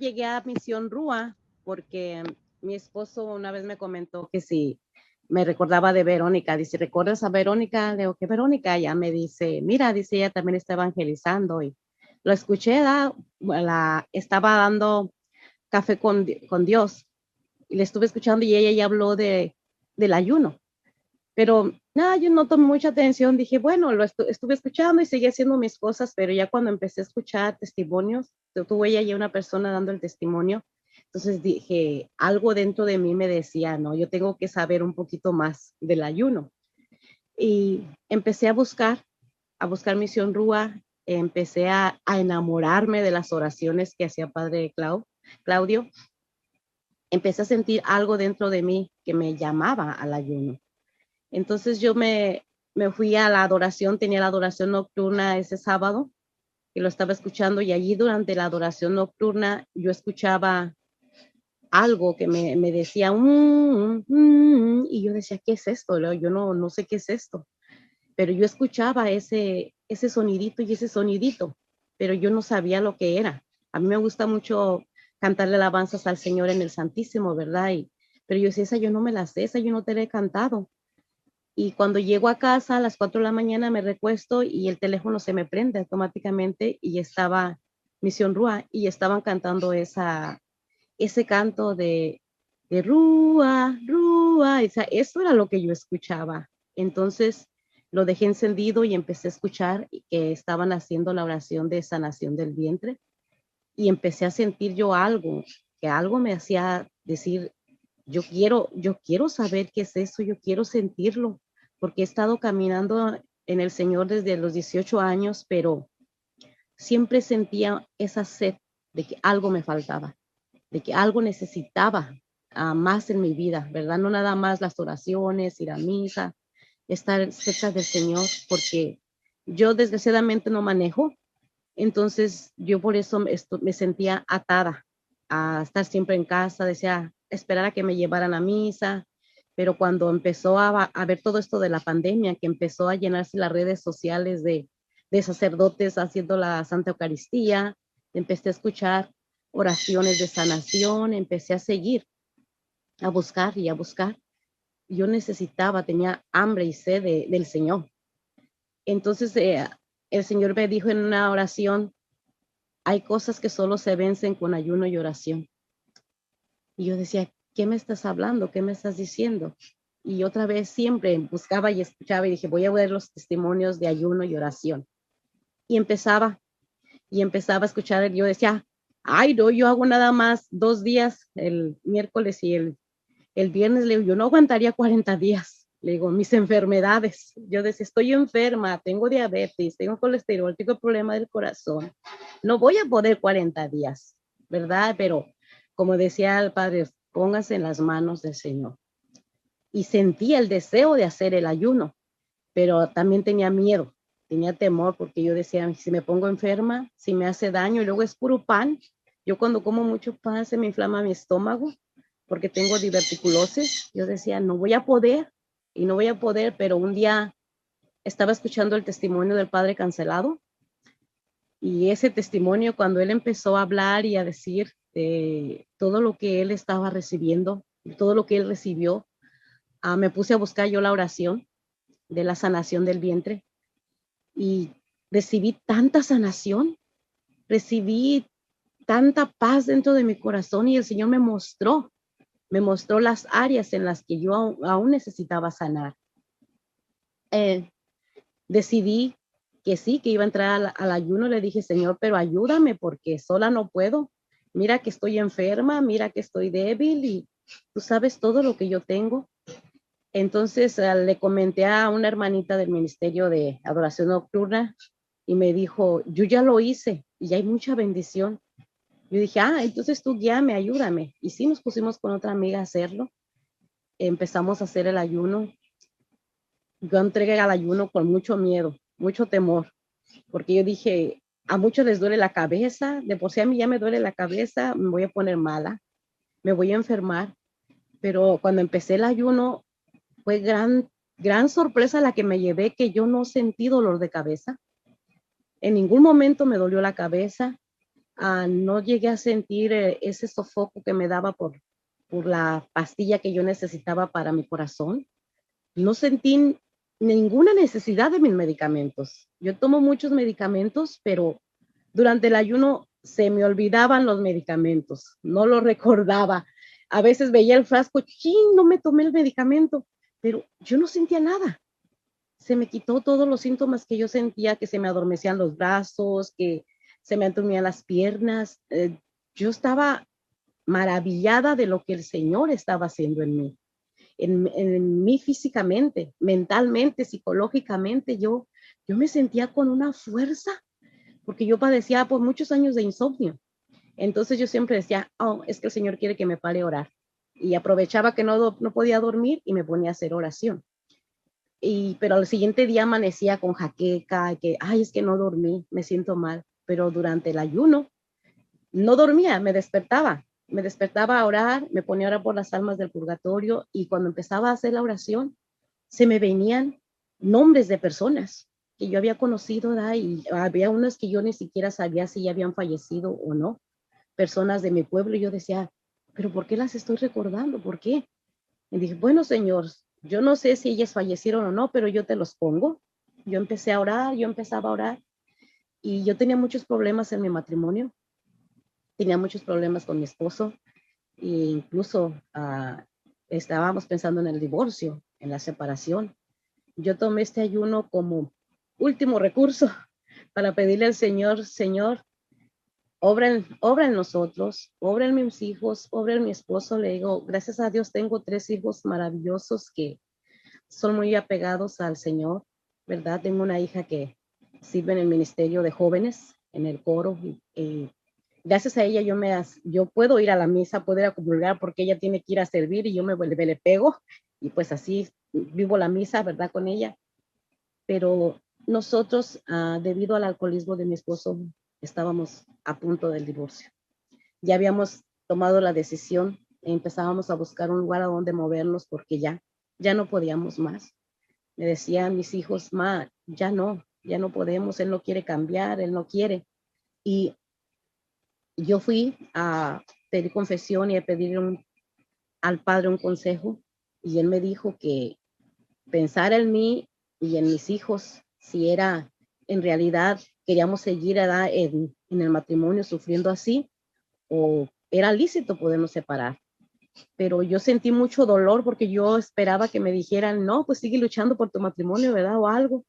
llegué a Misión Rúa porque mi esposo una vez me comentó que si me recordaba de Verónica. Dice, ¿recuerdas a Verónica? Le digo, ¿qué Verónica? Ella me dice, mira, dice, ella también está evangelizando. Y lo escuché, estaba dando café con Dios. Y le estuve escuchando y ella ya habló del ayuno. Pero nada, yo no tomé mucha atención. Dije, bueno, estuve escuchando y seguí haciendo mis cosas, pero ya cuando empecé a escuchar testimonios, tuve ella y una persona dando el testimonio. Entonces dije, algo dentro de mí me decía, no, yo tengo que saber un poquito más del ayuno. Y empecé a buscar Misión Rúa, empecé a enamorarme de las oraciones que hacía Padre Claudio. Empecé a sentir algo dentro de mí que me llamaba al ayuno. Entonces yo me fui a la adoración, tenía la adoración nocturna ese sábado, y lo estaba escuchando, y allí durante la adoración nocturna yo escuchaba algo que me decía, y yo decía, ¿qué es esto? Yo no sé qué es esto, pero yo escuchaba ese sonidito y ese sonidito, pero yo no sabía lo que era. A mí me gusta mucho cantarle alabanzas al Señor en el Santísimo, ¿verdad? Pero yo decía, esa yo no me la sé, esa yo no te la he cantado. Y cuando llego a casa a las 4 de la mañana me recuesto y el teléfono se me prende automáticamente y estaba Misión Rúa y estaban cantando ese canto de Rúa, Rúa. O sea, eso era lo que yo escuchaba. Entonces lo dejé encendido y empecé a escuchar que estaban haciendo la oración de sanación del vientre y empecé a sentir yo algo, que algo me hacía decir, yo quiero saber qué es eso, yo quiero sentirlo, porque he estado caminando en el Señor desde los 18 años, pero siempre sentía esa sed de que algo me faltaba, de que algo necesitaba más en mi vida, ¿verdad? No nada más las oraciones, ir a misa, estar cerca del Señor, porque yo desgraciadamente no manejo, entonces yo por eso me sentía atada a estar siempre en casa, decía, esperar a que me llevaran a misa, pero cuando empezó a ver todo esto de la pandemia, que empezó a llenarse las redes sociales de sacerdotes haciendo la Santa Eucaristía, empecé a escuchar oraciones de sanación, empecé a seguir, a buscar y a buscar. Yo necesitaba, tenía hambre y sed del Señor. Entonces el Señor me dijo en una oración, hay cosas que solo se vencen con ayuno y oración. Y yo decía, ¿qué me estás hablando? ¿Qué me estás diciendo? Y otra vez siempre buscaba y escuchaba y dije, voy a ver los testimonios de ayuno y oración. Y empezaba a escuchar, yo decía, ay, no, yo hago nada más 2 días, el miércoles y el viernes. Le digo, yo no aguantaría 40 días. Le digo, mis enfermedades. Yo decía, estoy enferma, tengo diabetes, tengo colesterol, tengo problema del corazón. No voy a poder 40 días, ¿verdad? Pero como decía el padre, póngase en las manos del Señor. Y sentía el deseo de hacer el ayuno, pero también tenía miedo, tenía temor, porque yo decía, si me pongo enferma, si me hace daño, y luego es puro pan. Yo cuando como mucho pan se me inflama mi estómago, porque tengo diverticulosis. Yo decía, no voy a poder, y no voy a poder, pero un día estaba escuchando el testimonio del padre Cancelado, y ese testimonio, cuando él empezó a hablar y a decir todo lo que él estaba recibiendo, todo lo que él recibió, me puse a buscar yo la oración de la sanación del vientre y recibí tanta sanación, recibí tanta paz dentro de mi corazón, y el Señor me mostró las áreas en las que yo aún necesitaba sanar. Decidí que sí, que iba a entrar al ayuno. Le dije, Señor, pero ayúdame porque sola no puedo. Mira que estoy enferma, mira que estoy débil y tú sabes todo lo que yo tengo. Entonces le comenté a una hermanita del Ministerio de Adoración Nocturna y me dijo, yo ya lo hice y hay mucha bendición. Yo dije, entonces tú guíame, ayúdame. Y sí, nos pusimos con otra amiga a hacerlo. Empezamos a hacer el ayuno. Yo entregué al ayuno con mucho miedo, mucho temor, porque yo dije, a muchos les duele la cabeza, de por sí a mí ya me duele la cabeza, me voy a poner mala, me voy a enfermar. Pero cuando empecé el ayuno, fue gran sorpresa la que me llevé, que yo no sentí dolor de cabeza. En ningún momento me dolió la cabeza. No llegué a sentir ese sofoco que me daba por la pastilla que yo necesitaba para mi corazón. No sentí ninguna necesidad de mis medicamentos. Yo tomo muchos medicamentos, pero durante el ayuno se me olvidaban los medicamentos, no los recordaba. A veces veía el frasco, ¡chin! No me tomé el medicamento, pero yo no sentía nada. Se me quitó todos los síntomas que yo sentía, que se me adormecían los brazos, que se me entumían las piernas. Yo estaba maravillada de lo que el Señor estaba haciendo en mí, en mí físicamente, mentalmente, psicológicamente. Yo me sentía con una fuerza, porque yo padecía por muchos años de insomnio. Entonces yo siempre decía, oh, es que el Señor quiere que me pare a orar. Y aprovechaba que no podía dormir y me ponía a hacer oración. Pero al siguiente día amanecía con jaqueca, que, ay, es que no dormí, me siento mal. Pero durante el ayuno no dormía, me despertaba a orar, me ponía a orar por las almas del purgatorio, y cuando empezaba a hacer la oración, se me venían nombres de personas que yo había conocido, ¿verdad? Y había unas que yo ni siquiera sabía si ya habían fallecido o no, personas de mi pueblo, y yo decía, pero ¿por qué las estoy recordando? ¿Por qué? Y dije, bueno, Señor, yo no sé si ellas fallecieron o no, pero yo te los pongo. Yo empecé a orar, yo empezaba a orar, y yo tenía muchos problemas en mi matrimonio, tenía muchos problemas con mi esposo, e incluso estábamos pensando en el divorcio, en la separación. Yo tomé este ayuno como último recurso para pedirle al Señor, Señor, obra en nosotros, obra en mis hijos, obra en mi esposo. Le digo, gracias a Dios tengo 3 hijos maravillosos que son muy apegados al Señor, ¿verdad? Tengo una hija que sirve en el ministerio de jóvenes, en el coro, y gracias a ella yo puedo ir a la misa, puedo ir a comulgar, porque ella tiene que ir a servir y yo le pego, y pues así vivo la misa, ¿verdad? Con ella. Pero nosotros, debido al alcoholismo de mi esposo, estábamos a punto del divorcio. Ya habíamos tomado la decisión, empezábamos a buscar un lugar a donde movernos, porque ya no podíamos más. Me decían mis hijos, ma, ya no podemos, él no quiere cambiar, él no quiere. Y yo fui a pedir confesión y a pedir al Padre un consejo, y él me dijo que pensar en mí y en mis hijos, si era en realidad queríamos seguir en el matrimonio sufriendo así, o era lícito podernos separar. Pero yo sentí mucho dolor, porque yo esperaba que me dijeran, no, pues sigue luchando por tu matrimonio, ¿verdad? O algo.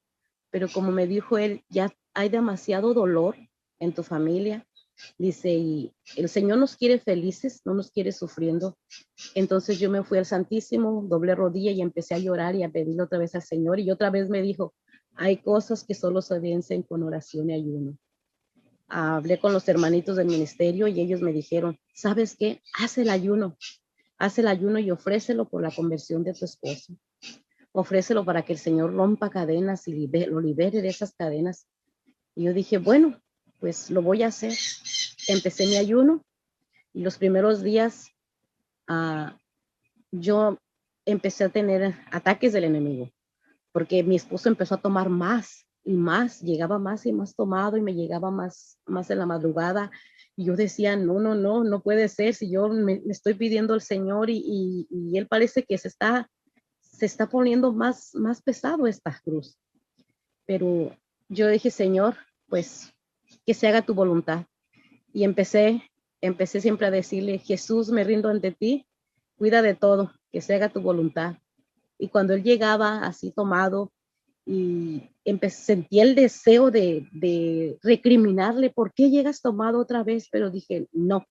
Pero como me dijo él, ya hay demasiado dolor en tu familia. Dice, y el Señor nos quiere felices, no nos quiere sufriendo. Entonces yo me fui al Santísimo, doblé rodilla y empecé a llorar y a pedirle otra vez al Señor. Y otra vez me dijo, hay cosas que solo se vencen con oración y ayuno. Hablé con los hermanitos del ministerio y ellos me dijeron, ¿sabes qué? Haz el ayuno y ofrécelo por la conversión de tu esposo. Ofrécelo para que el Señor rompa cadenas y lo libere de esas cadenas. Y yo dije, bueno, pues lo voy a hacer. Empecé mi ayuno, y los primeros días uh, yo empecé a tener ataques del enemigo, porque mi esposo empezó a tomar más y más, llegaba más y más tomado, y me llegaba más en la madrugada. Y yo decía, no puede ser, si yo me estoy pidiendo al Señor, y él parece que se está poniendo más pesado esta cruz. Pero yo dije, Señor, pues que se haga tu voluntad. Y empecé siempre a decirle, Jesús, me rindo ante ti, cuida de todo, que se haga tu voluntad. Y cuando él llegaba así tomado, y sentí el deseo de recriminarle, ¿por qué llegas tomado otra vez? Pero dije, no,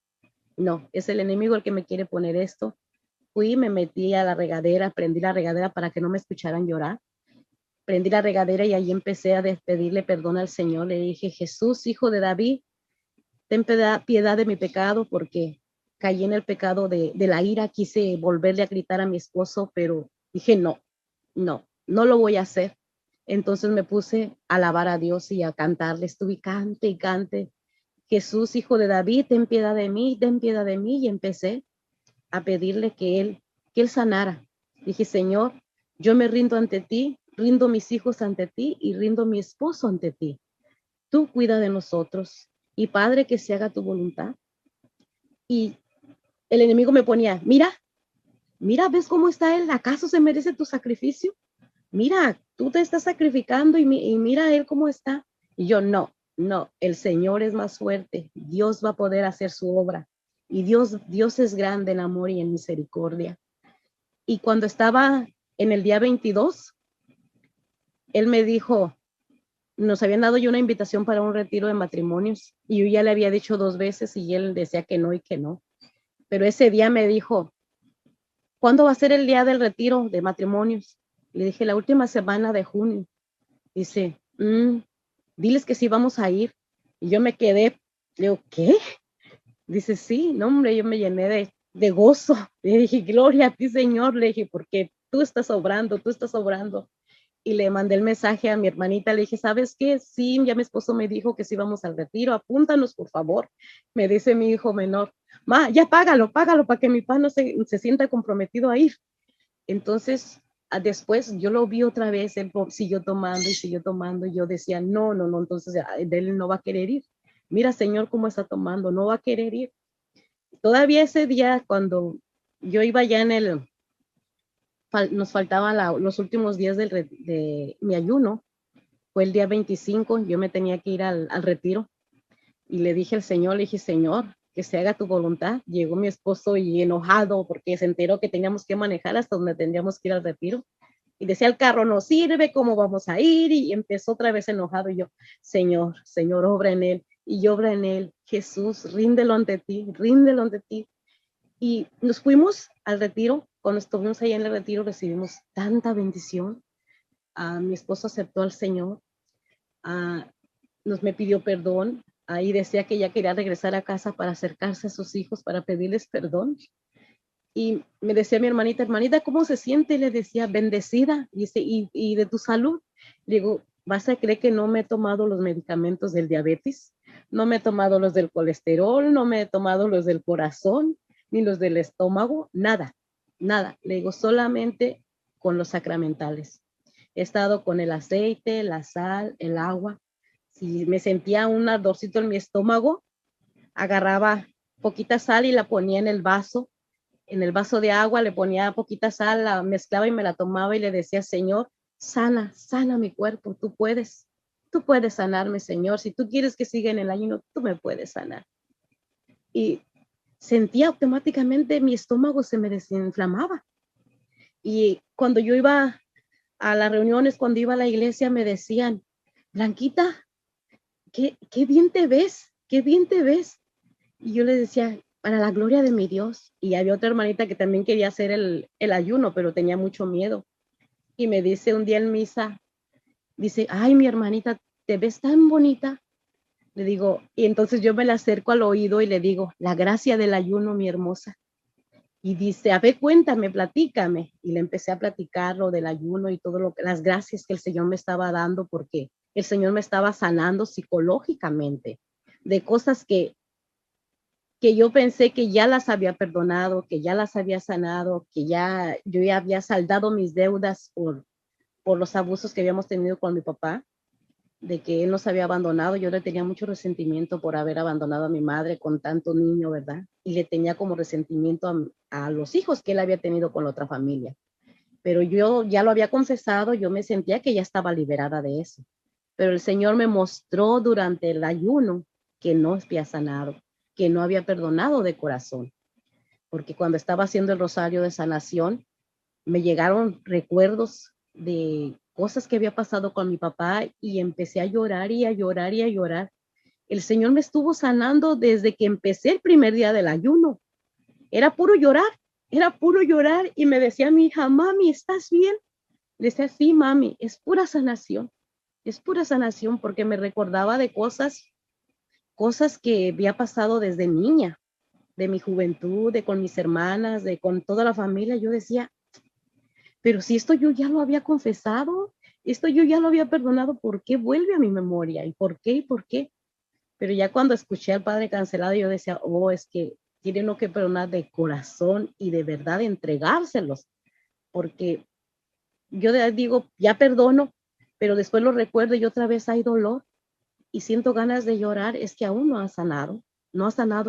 es el enemigo el que me quiere poner esto. Fui, me metí a la regadera, prendí la regadera para que no me escucharan llorar. Prendí la regadera y ahí empecé a pedirle perdón al Señor. Le dije, Jesús, hijo de David, ten piedad de mi pecado, porque caí en el pecado de la ira. Quise volverle a gritar a mi esposo, pero dije, no lo voy a hacer. Entonces me puse a alabar a Dios y a cantarle. Estuve cante y cante, Jesús, hijo de David, ten piedad de mí, ten piedad de mí. Y empecé a pedirle que él sanara. Dije, Señor, yo me rindo ante ti, rindo mis hijos ante ti, y rindo mi esposo ante ti. Tú cuida de nosotros. y Padre, que se haga tu voluntad. Y el enemigo me ponía, mira, mira, ¿ves cómo está él? ¿Acaso se merece tu sacrificio? Mira, tú te estás sacrificando y mira él cómo está. Y yo, no, no, el Señor es más fuerte. Dios va a poder hacer su obra. Y Dios es grande en amor y en misericordia. Y cuando estaba en el día 22, él me dijo, nos habían dado yo una invitación para un retiro de matrimonios y yo ya le había dicho 2 veces y él decía que no y que no. Pero ese día me dijo, ¿cuándo va a ser el día del retiro de matrimonios? Le dije, la última semana de junio. Dice, diles que sí vamos a ir. Y yo me quedé, le digo, ¿qué? Dice, sí, no, hombre, yo me llené de gozo. Le dije, gloria a ti, Señor. Le dije, porque tú estás obrando, tú estás obrando. Y le mandé el mensaje a mi hermanita, le dije, ¿sabes qué? Sí, ya mi esposo me dijo que sí vamos al retiro, apúntanos, por favor. Me dice mi hijo menor, ma, ya págalo para que mi papá no se sienta comprometido a ir. Entonces, después yo lo vi otra vez, él siguió tomando, y yo decía, no, no, no, entonces él no va a querer ir. Mira, Señor, cómo está tomando, no va a querer ir. Todavía ese día, cuando yo iba ya nos faltaban los últimos días de mi ayuno, fue el día 25, yo me tenía que ir al retiro, y le dije al Señor, le dije, Señor, que se haga tu voluntad. Llegó mi esposo y enojado porque se enteró que teníamos que manejar hasta donde tendríamos que ir al retiro. Y decía, el carro no sirve, ¿cómo vamos a ir? Y empezó otra vez enojado y yo, Señor, Señor, obra en él. Y obra en él, Jesús, ríndelo ante ti, ríndelo ante ti. Y nos fuimos al retiro. Cuando estuvimos ahí en el retiro recibimos tanta bendición. Mi esposo aceptó al Señor. Uh, me pidió perdón. Ahí decía que ya quería regresar a casa para acercarse a sus hijos, para pedirles perdón. Y me decía mi hermanita, ¿cómo se siente? Le decía, bendecida. Dice, ¿y de tu salud? Le digo, ¿vas a creer que no me he tomado los medicamentos del diabetes? No me he tomado los del colesterol, no me he tomado los del corazón, ni los del estómago, nada, nada. Le digo, solamente con los sacramentales. He estado con el aceite, la sal, el agua. Si me sentía un ardorcito en mi estómago, agarraba poquita sal y la ponía en el vaso de agua, le ponía poquita sal, la mezclaba y me la tomaba y le decía, Señor, sana, sana mi cuerpo, tú puedes sanarme, Señor. Si tú quieres que siga en el ayuno, tú me puedes sanar. Y sentía automáticamente mi estómago se me desinflamaba. Y cuando yo iba a las reuniones, cuando iba a la iglesia, me decían, Blanquita, qué bien te ves, qué bien te ves. Y yo les decía, para la gloria de mi Dios. Y había otra hermanita que también quería hacer el ayuno, pero tenía mucho miedo. Y me dice un día en misa, dice, ay, mi hermanita, te ves tan bonita. Le digo, y entonces yo me la acerco al oído y le digo, la gracia del ayuno, mi hermosa. Y dice, a ver, cuéntame, platícame. Y le empecé a platicar lo del ayuno y todo las gracias que el Señor me estaba dando, porque el Señor me estaba sanando psicológicamente de cosas que yo pensé que ya las había perdonado, que ya las había sanado, que yo ya había saldado mis deudas por los abusos que habíamos tenido con mi papá, de que él nos había abandonado. Yo le tenía mucho resentimiento por haber abandonado a mi madre con tanto niño, ¿verdad? Y le tenía como resentimiento a los hijos que él había tenido con la otra familia. Pero yo ya lo había confesado, yo me sentía que ya estaba liberada de eso. Pero el Señor me mostró durante el ayuno que no había sanado, que no había perdonado de corazón. Porque cuando estaba haciendo el rosario de sanación, me llegaron recuerdos de cosas que había pasado con mi papá y empecé a llorar y a llorar y a llorar. El Señor me estuvo sanando desde que empecé el primer día del ayuno. Era puro llorar y me decía mi hija, mami, ¿estás bien? Le decía, sí, mami, es pura sanación porque me recordaba de cosas que había pasado desde niña, de mi juventud, de con mis hermanas, de con toda la familia. Yo decía, pero si esto yo ya lo había confesado, esto yo ya lo había perdonado, ¿por qué vuelve a mi memoria? ¿Y por qué? ¿Y por qué? Pero ya cuando escuché al Padre Cancelado, yo decía, oh, es que tiene uno que perdonar de corazón y de verdad entregárselos, porque yo digo, ya perdono, pero después lo recuerdo y otra vez hay dolor. y siento ganas de llorar, es que aún no ha sanado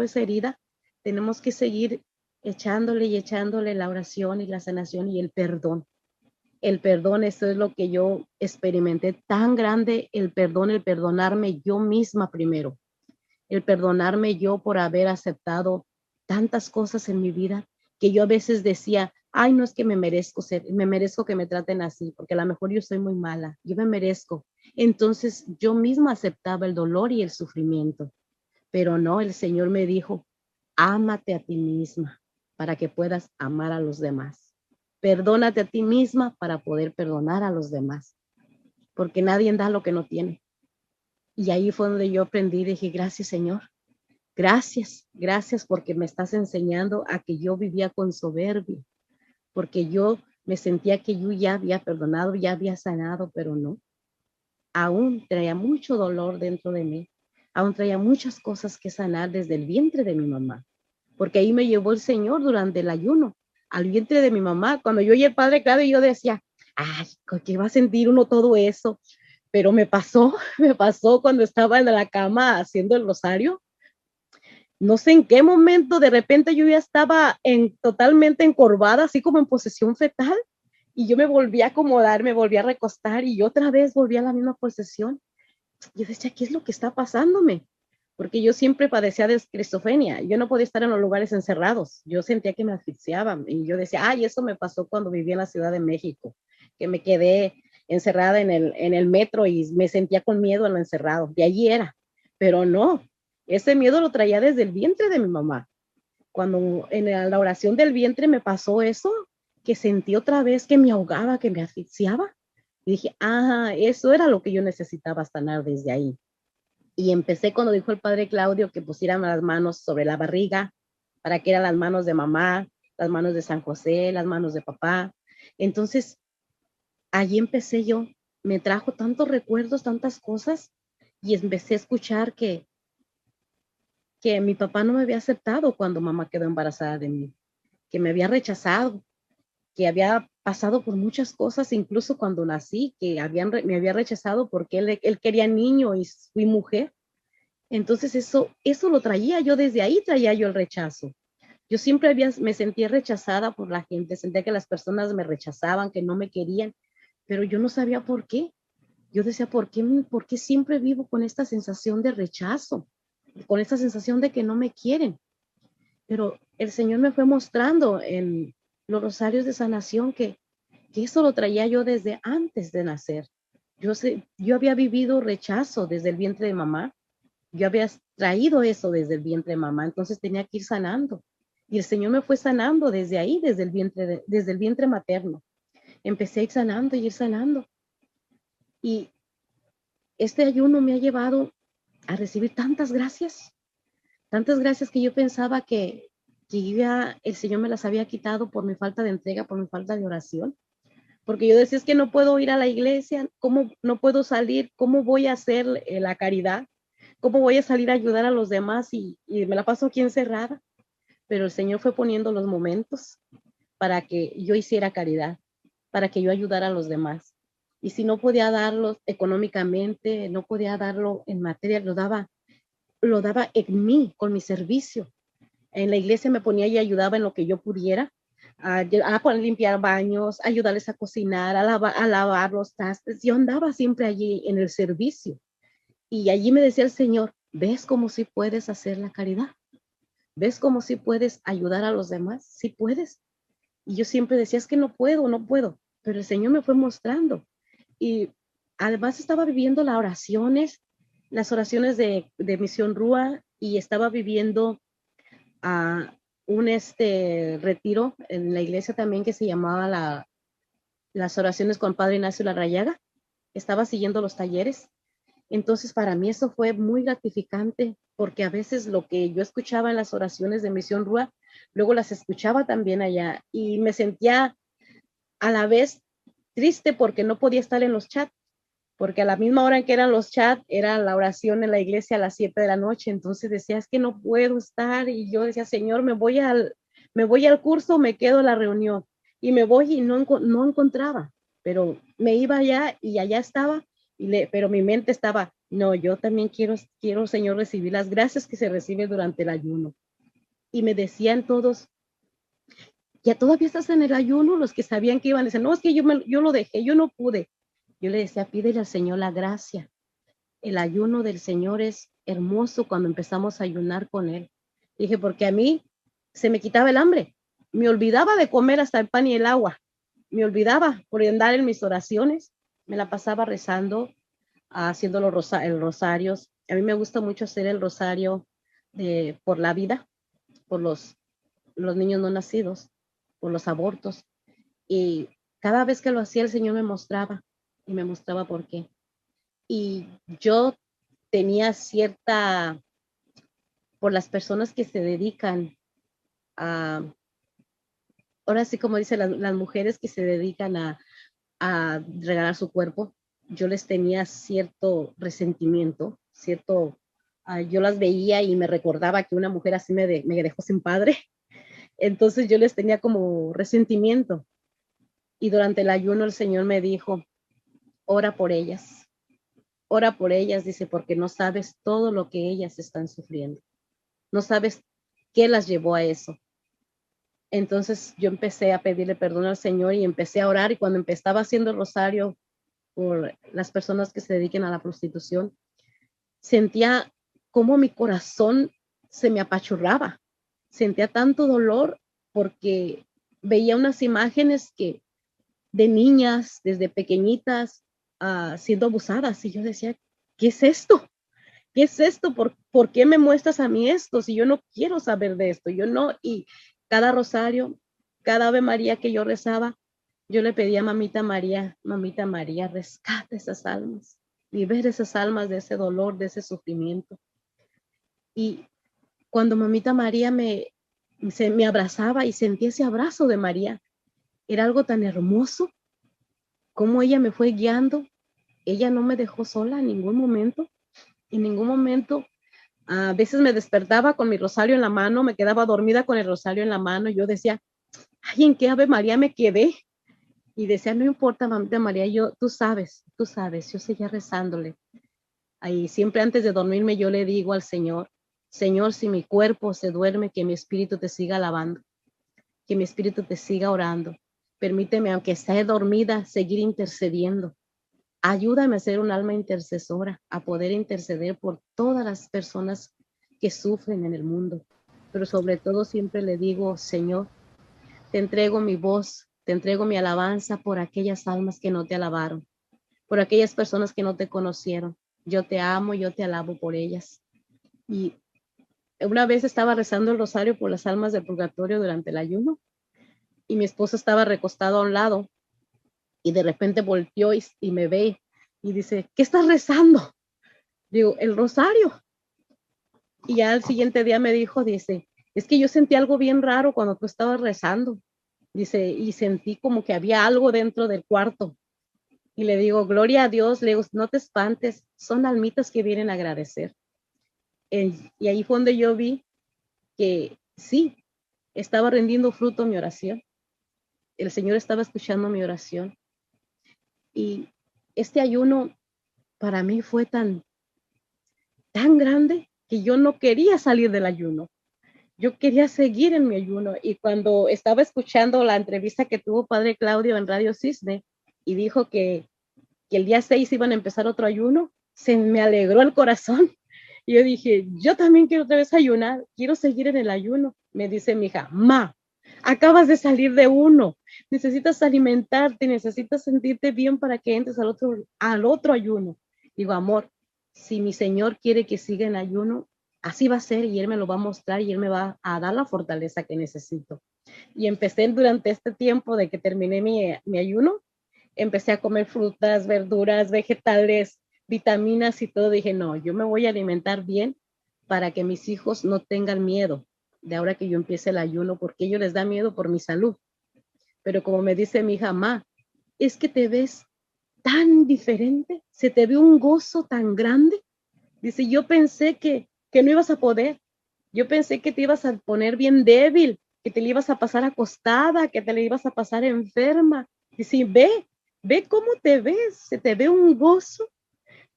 esa herida. Tenemos que seguir echándole y echándole la oración y la sanación y el perdón. El perdón, eso es lo que yo experimenté tan grande, el perdón, el perdonarme yo misma primero, el perdonarme yo por haber aceptado tantas cosas en mi vida que yo a veces decía, ay, no es que me merezco que me traten así, porque a lo mejor yo soy muy mala, yo me merezco. Entonces yo misma aceptaba el dolor y el sufrimiento, pero no, el Señor me dijo, ámate a ti misma para que puedas amar a los demás. Perdónate a ti misma para poder perdonar a los demás, porque nadie da lo que no tiene. Y ahí fue donde yo aprendí y dije, gracias Señor, gracias porque me estás enseñando a que yo vivía con soberbia, porque yo me sentía que yo ya había perdonado, ya había sanado, pero no. Aún traía mucho dolor dentro de mí, aún traía muchas cosas que sanar desde el vientre de mi mamá, porque ahí me llevó el Señor durante el ayuno, al vientre de mi mamá. Cuando yo oí el Padre Claro, yo decía, ay, ¿qué va a sentir uno todo eso? Pero me pasó, me pasó cuando estaba en la cama haciendo el rosario. No sé en qué momento, de repente yo ya estaba totalmente encorvada, así como en posesión fetal, y yo me volví a acomodar, me volví a recostar y otra vez volví a la misma posesión. Yo decía, ¿qué es lo que está pasándome? Porque yo siempre padecía de esquizofrenia. Yo no podía estar en los lugares encerrados. Yo sentía que me asfixiaban. Y yo decía, ay, eso me pasó cuando viví en la Ciudad de México, que me quedé encerrada en el metro y me sentía con miedo en lo encerrado. De allí era. Pero no, ese miedo lo traía desde el vientre de mi mamá. Cuando en la oración del vientre me pasó eso, que sentí otra vez que me ahogaba, que me asfixiaba. Y dije, eso era lo que yo necesitaba sanar desde ahí. Y empecé cuando dijo el padre Claudio que pusieran las manos sobre la barriga, para que eran las manos de mamá, las manos de San José, las manos de papá. Entonces, allí empecé yo, me trajo tantos recuerdos, tantas cosas, y empecé a escuchar que mi papá no me había aceptado cuando mamá quedó embarazada de mí, que me había rechazado, que había pasado por muchas cosas, incluso cuando nací, que me había rechazado porque él quería niño y fui mujer. Entonces eso lo traía yo, desde ahí traía yo el rechazo. Yo siempre me sentía rechazada por la gente, sentía que las personas me rechazaban, que no me querían, pero yo no sabía por qué. Yo decía, ¿por qué siempre vivo con esta sensación de rechazo? Con esta sensación de que no me quieren. Pero el Señor me fue mostrando en los rosarios de sanación que eso lo traía yo desde antes de nacer. Yo había vivido rechazo desde el vientre de mamá. Yo había traído eso desde el vientre de mamá, entonces tenía que ir sanando. Y el Señor me fue sanando desde ahí, desde el vientre materno. Empecé a ir sanando y ir sanando. Y este ayuno me ha llevado a recibir tantas gracias que yo pensaba que ya el Señor me las había quitado por mi falta de entrega, por mi falta de oración. Porque yo decía, es que no puedo ir a la iglesia, ¿cómo no puedo salir? ¿Cómo voy a hacer la caridad? ¿Cómo voy a salir a ayudar a los demás y me la paso aquí encerrada? Pero el Señor fue poniendo los momentos para que yo hiciera caridad, para que yo ayudara a los demás. Y si no podía darlo económicamente, no podía darlo en materia, lo daba en mí, con mi servicio. En la iglesia me ponía y ayudaba en lo que yo pudiera, a poder limpiar baños, ayudarles a cocinar, a lavar los trastes. Yo andaba siempre allí en el servicio. Y allí me decía el Señor, ¿ves cómo sí puedes hacer la caridad? ¿Ves cómo sí puedes ayudar a los demás? Sí puedes. Y yo siempre decía, es que no puedo, no puedo. Pero el Señor me fue mostrando. Y además estaba viviendo las oraciones de Misión Rúa, y estaba viviendo un retiro en la iglesia también que se llamaba las oraciones con Padre Ignacio Larrayaga. Estaba siguiendo los talleres. Entonces, para mí eso fue muy gratificante, porque a veces lo que yo escuchaba en las oraciones de Misión Rúa, luego las escuchaba también allá y me sentía a la vez triste porque no podía estar en los chats, porque a la misma hora en que eran los chats, era la oración en la iglesia a las 7 de la noche. Entonces decía, es que no puedo estar. Y yo decía, Señor, me voy al curso, me quedo en la reunión. Y me voy y no encontraba, pero me iba allá y allá estaba, pero mi mente estaba, no, yo también quiero, Señor, recibir las gracias que se recibe durante el ayuno. Y me decían todos, ya todavía estás en el ayuno, los que sabían que iban a decir, no, es que yo lo dejé, yo no pude. Yo le decía, pídele al Señor la gracia. El ayuno del Señor es hermoso cuando empezamos a ayunar con Él. Dije, porque a mí se me quitaba el hambre. Me olvidaba de comer hasta el pan y el agua. Me olvidaba por andar en mis oraciones. Me la pasaba rezando, haciendo el rosarios. A mí me gusta mucho hacer el rosario por la vida, por los niños no nacidos, por los abortos. Y cada vez que lo hacía, el Señor me mostraba y me mostraba por qué. Y yo tenía cierta, por las personas que se dedican a, ahora sí como dicen las mujeres que se dedican a regalar su cuerpo, yo les tenía cierto resentimiento, yo las veía y me recordaba que una mujer así me dejó sin padre, entonces yo les tenía como resentimiento. Y durante el ayuno el Señor me dijo, ora por ellas, dice, porque no sabes todo lo que ellas están sufriendo. No sabes qué las llevó a eso. Entonces yo empecé a pedirle perdón al Señor y empecé a orar y cuando empezaba haciendo el rosario por las personas que se dediquen a la prostitución, sentía como mi corazón se me apachurraba. Sentía tanto dolor porque veía unas imágenes de niñas desde pequeñitas siendo abusadas y yo decía, ¿qué es esto? ¿Qué es esto? ¿Por qué me muestras a mí esto? Si yo no quiero saber de esto, yo no. Y cada rosario, cada Ave María que yo rezaba, yo le pedía a Mamita María, rescata esas almas, libera esas almas de ese dolor, de ese sufrimiento. Y cuando Mamita María me abrazaba y sentía ese abrazo de María, era algo tan hermoso, como ella me fue guiando. Ella no me dejó sola en ningún momento. En ningún momento. A veces me despertaba con mi rosario en la mano, me quedaba dormida con el rosario en la mano. Y yo decía, ay, ¿en qué Ave María me quedé? Y decía, no importa, mamita María, tú sabes, yo seguía rezándole. Ahí siempre antes de dormirme yo le digo al Señor, Señor, si mi cuerpo se duerme, que mi espíritu te siga alabando, que mi espíritu te siga orando. Permíteme, aunque esté dormida, seguir intercediendo. Ayúdame a ser un alma intercesora, a poder interceder por todas las personas que sufren en el mundo. Pero sobre todo siempre le digo, Señor, te entrego mi voz, te entrego mi alabanza por aquellas almas que no te alabaron, por aquellas personas que no te conocieron. Yo te amo, yo te alabo por ellas. Y una vez estaba rezando el rosario por las almas del purgatorio durante el ayuno y mi esposo estaba recostado a un lado y de repente volteó y me ve y dice, ¿qué estás rezando? Digo, el rosario. Y ya el siguiente día me dijo, dice, es que yo sentí algo bien raro cuando tú estabas rezando. Dice, y sentí como que había algo dentro del cuarto. Y le digo, gloria a Dios, le digo, no te espantes, son almitas que vienen a agradecer. Y ahí fue donde yo vi que sí, estaba rendiendo fruto mi oración. El Señor estaba escuchando mi oración. Y este ayuno para mí fue tan grande que yo no quería salir del ayuno. Yo quería seguir en mi ayuno y cuando estaba escuchando la entrevista que tuvo Padre Claudio en Radio Cisne y dijo que el día 6 iban a empezar otro ayuno, se me alegró el corazón. Y yo dije, yo también quiero otra vez ayunar, quiero seguir en el ayuno. Me dice mi hija, ma, acabas de salir de uno, necesitas alimentarte, necesitas sentirte bien para que entres al otro ayuno. Digo, amor, si mi Señor quiere que siga en ayuno, así va a ser y Él me lo va a mostrar y Él me va a dar la fortaleza que necesito. Y empecé durante este tiempo de que terminé mi ayuno, empecé a comer frutas, verduras, vegetales, vitaminas y todo. Dije, no, yo me voy a alimentar bien para que mis hijos no tengan miedo de ahora que yo empiece el ayuno, porque ellos les da miedo por mi salud. Pero como me dice mi hija, ma, es que te ves tan diferente, se te ve un gozo tan grande. Dice, yo pensé que no ibas a poder, yo pensé que te ibas a poner bien débil, que te le ibas a pasar acostada, que te le ibas a pasar enferma. Dice, ve cómo te ves, se te ve un gozo,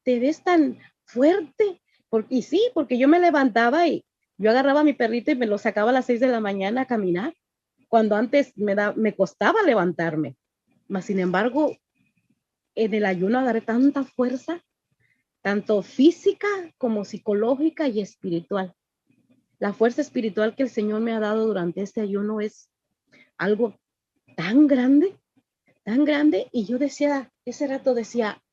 te ves tan fuerte. Y sí, porque yo me levantaba y yo agarraba a mi perrito y me lo sacaba a las 6 de la mañana a caminar, cuando antes me costaba levantarme. Mas, sin embargo, en el ayuno agarré tanta fuerza, tanto física como psicológica y espiritual. La fuerza espiritual que el Señor me ha dado durante este ayuno es algo tan grande. Y yo decía, ese rato decía,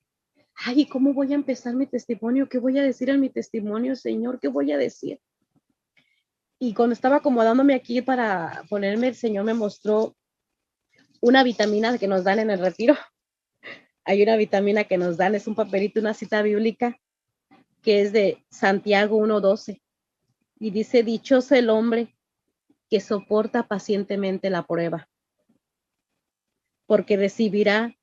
ay, ¿cómo voy a empezar mi testimonio? ¿Qué voy a decir en mi testimonio, Señor? ¿Qué voy a decir? Y cuando estaba acomodándome aquí para ponerme, el Señor me mostró una vitamina que nos dan en el retiro. Hay una vitamina que nos dan, es un papelito, una cita bíblica, que es de Santiago 1:12. Y dice, dichoso el hombre que soporta pacientemente la prueba, porque recibirá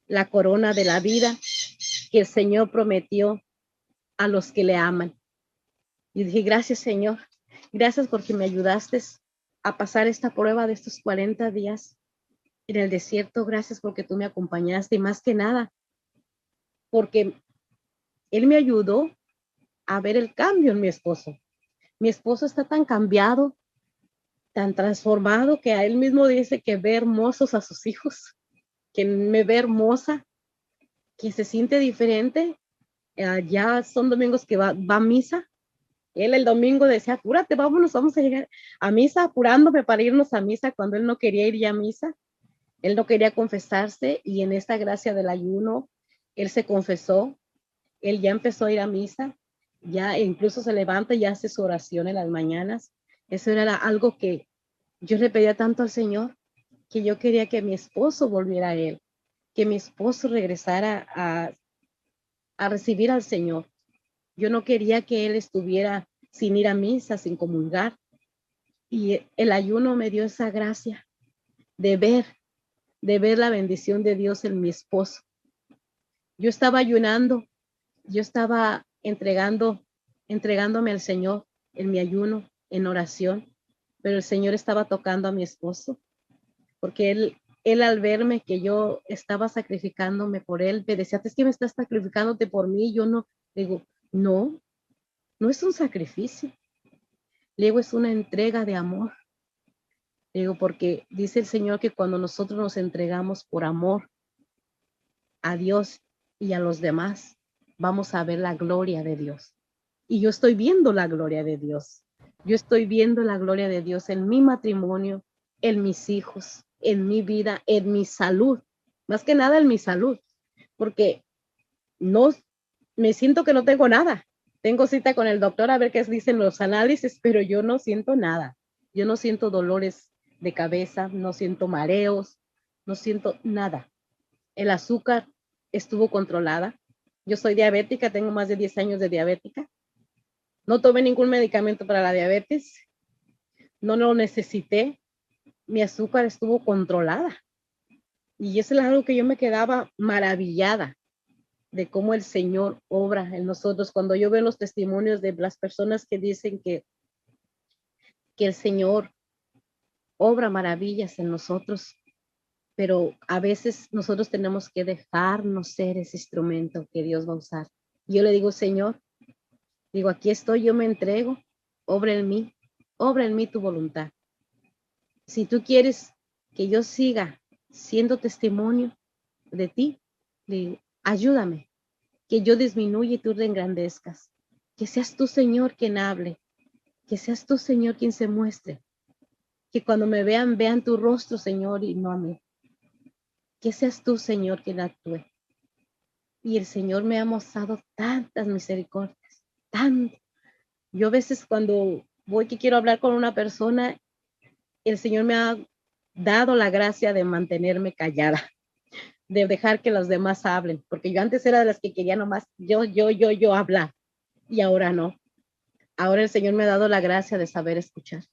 la corona de la vida que el Señor prometió a los que le aman. Y dije, gracias, Señor. Gracias porque me ayudaste a pasar esta prueba de estos 40 días en el desierto. Gracias porque tú me acompañaste y más que nada, porque Él me ayudó a ver el cambio en mi esposo. Mi esposo está tan cambiado, tan transformado, que a él mismo dice que ve hermosos a sus hijos, que me ve hermosa, que se siente diferente. Ya son domingos que va a misa. Él el domingo decía, apúrate, vámonos, vamos a llegar a misa, apurándome para irnos a misa cuando él no quería ir ya a misa. Él no quería confesarse y en esta gracia del ayuno, él se confesó, él ya empezó a ir a misa, ya incluso se levanta y hace su oración en las mañanas. Eso era algo que yo le pedía tanto al Señor, que yo quería que mi esposo volviera a él, que mi esposo regresara a recibir al Señor. Yo no quería que él estuviera sin ir a misa, sin comulgar. Y el ayuno me dio esa gracia de ver la bendición de Dios en mi esposo. Yo estaba ayunando, yo estaba entregándome al Señor en mi ayuno, en oración, pero el Señor estaba tocando a mi esposo, porque él al verme que yo estaba sacrificándome por él, me decía, es que me estás sacrificándote por mí. Yo no, digo, no, no es un sacrificio. Le digo, es una entrega de amor. Le digo, porque dice el Señor que cuando nosotros nos entregamos por amor a Dios y a los demás, vamos a ver la gloria de Dios. Y yo estoy viendo la gloria de Dios. Yo estoy viendo la gloria de Dios en mi matrimonio, en mis hijos, en mi vida, en mi salud. Más que nada en mi salud, porque no me siento que no tengo nada. Tengo cita con el doctor a ver qué dicen los análisis, pero yo no siento nada. Yo no siento dolores de cabeza, no siento mareos, no siento nada. El azúcar estuvo controlada. Yo soy diabética, tengo más de 10 años de diabética. No tomé ningún medicamento para la diabetes, no lo necesité. Mi azúcar estuvo controlada. Y eso es algo que yo me quedaba maravillada de cómo el Señor obra en nosotros. Cuando yo veo los testimonios de las personas que dicen que el Señor obra maravillas en nosotros, pero a veces nosotros tenemos que dejarnos ser ese instrumento que Dios va a usar. Yo le digo, Señor, digo, aquí estoy, yo me entrego, obra en mí tu voluntad. Si tú quieres que yo siga siendo testimonio de ti, digo, ayúdame, que yo disminuya y tú te engrandezcas. Que seas tú, Señor, quien hable, que seas tú, Señor, quien se muestre. Que cuando me vean tu rostro, Señor, y no a mí. Que seas tú, Señor, quien actúe. Y el Señor me ha mostrado tantas misericordias, tanto. Yo a veces cuando voy que quiero hablar con una persona, el Señor me ha dado la gracia de mantenerme callada, de dejar que los demás hablen, porque yo antes era de las que quería nomás yo hablar, y ahora no. Ahora el Señor me ha dado la gracia de saber escuchar.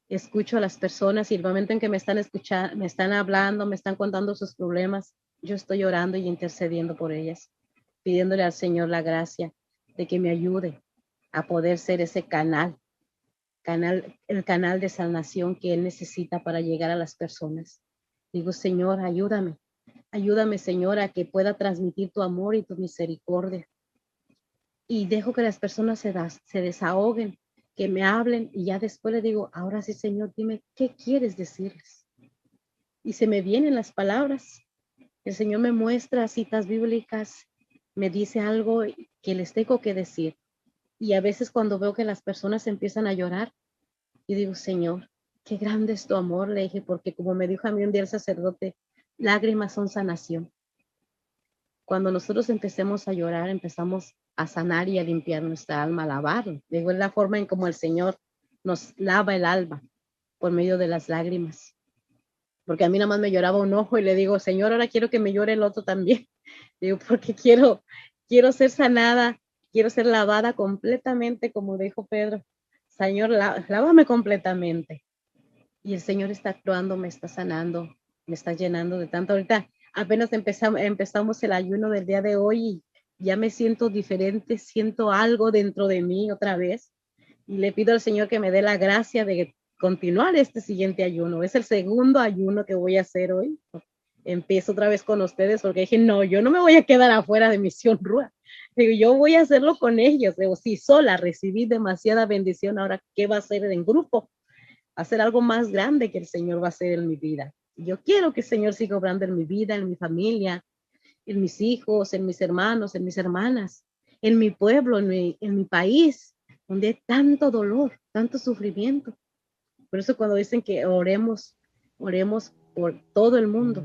Escucho a las personas y el momento en que me están escuchando, me están hablando, me están contando sus problemas, yo estoy orando y intercediendo por ellas, pidiéndole al Señor la gracia de que me ayude a poder ser ese el canal de sanación que Él necesita para llegar a las personas. Digo, Señor, ayúdame, Ayúdame, Señor, a que pueda transmitir tu amor y tu misericordia. Y dejo que las personas se desahoguen, que me hablen y ya después le digo, ahora sí, Señor, dime, ¿qué quieres decirles? Y se me vienen las palabras. El Señor me muestra citas bíblicas, me dice algo que les tengo que decir. Y a veces cuando veo que las personas empiezan a llorar, y digo, Señor, qué grande es tu amor, le dije, porque como me dijo a mí un día el sacerdote, lágrimas son sanación. Cuando nosotros empecemos a llorar, empezamos a sanar y a limpiar nuestra alma, a lavarla. Digo, es la forma en como el Señor nos lava el alma por medio de las lágrimas. Porque a mí nada más me lloraba un ojo y le digo, Señor, ahora quiero que me llore el otro también. Digo, porque quiero ser sanada, quiero ser lavada completamente, como dijo Pedro. Señor, lávame completamente. Y el Señor está actuando, me está sanando, me está llenando de tanto. Ahorita apenas empezamos el ayuno del día de hoy y ya me siento diferente, siento algo dentro de mí otra vez. Y le pido al Señor que me dé la gracia de continuar este siguiente ayuno. Es el segundo ayuno que voy a hacer hoy. Empiezo otra vez con ustedes porque dije, no, yo no me voy a quedar afuera de Misión Rúa. Digo, yo voy a hacerlo con ellos. Digo, si sola recibí demasiada bendición, ahora, ¿qué va a hacer en grupo? Hacer algo más grande que el Señor va a hacer en mi vida. Yo quiero que el Señor siga obrando en mi vida, en mi familia, en mis hijos, en mis hermanos, en mis hermanas, en mi pueblo, en mi país, donde hay tanto dolor, tanto sufrimiento. Por eso cuando dicen que oremos por todo el mundo.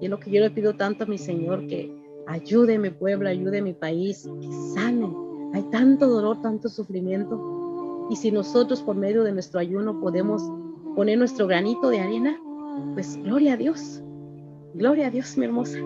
Y es lo que yo le pido tanto a mi Señor, que ayude a mi pueblo, ayude a mi país, que sane. Hay tanto dolor, tanto sufrimiento. Y si nosotros por medio de nuestro ayuno podemos poner nuestro granito de arena, pues gloria a Dios, mi hermosa.